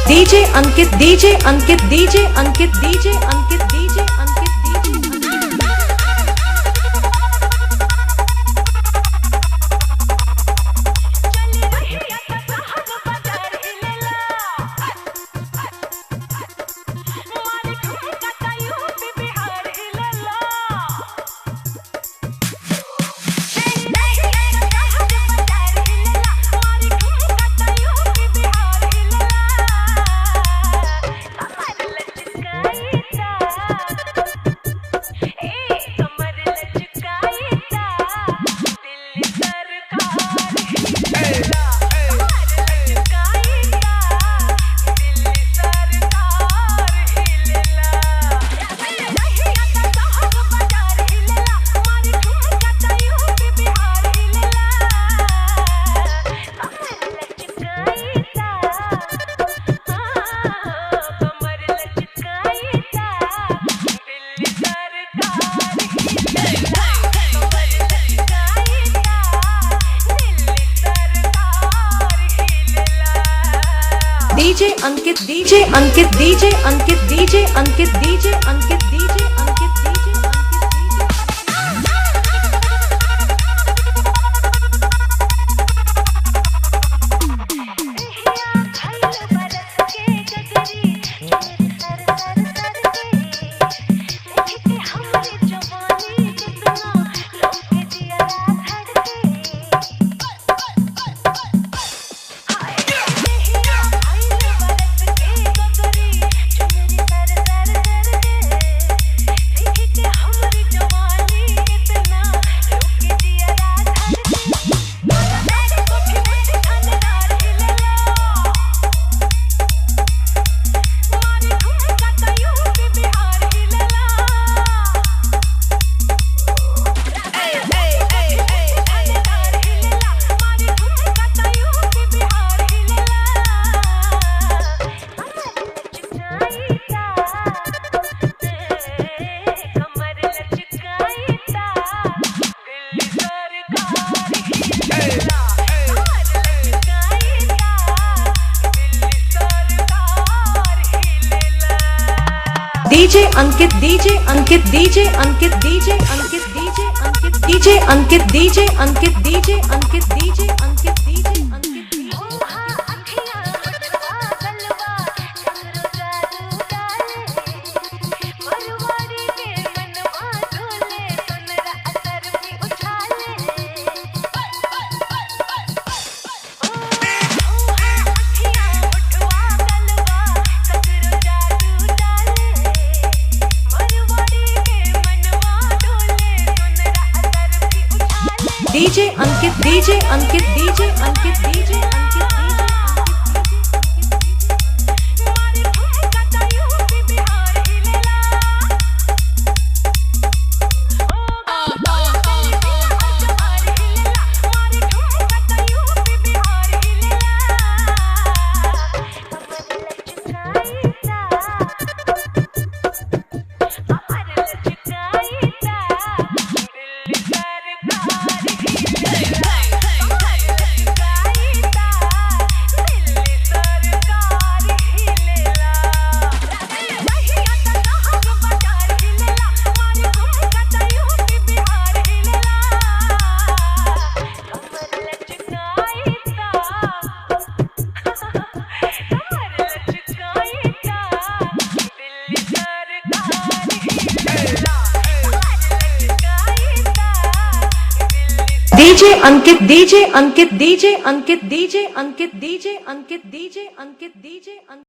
DJ Ankit DJ Ankit DJ Ankit DJ Ankit DJ Ankit DJ Ankit DJ Ankit DJ Ankit DJ Ankit DJ Ankit DJ Ankit DJ DJ Ankit DJ Ankit DJ Ankit DJ Ankit DJ Ankit DJ Ankit DJ Ankit DJ Ankit DJ Ankit DJ DJ Ankit DJ Ankit DJ Ankit DJ Ankit DJ Ankit DJ Ankit DJ Ankit DJ Ankit DJ Ankit DJ Ankit DJ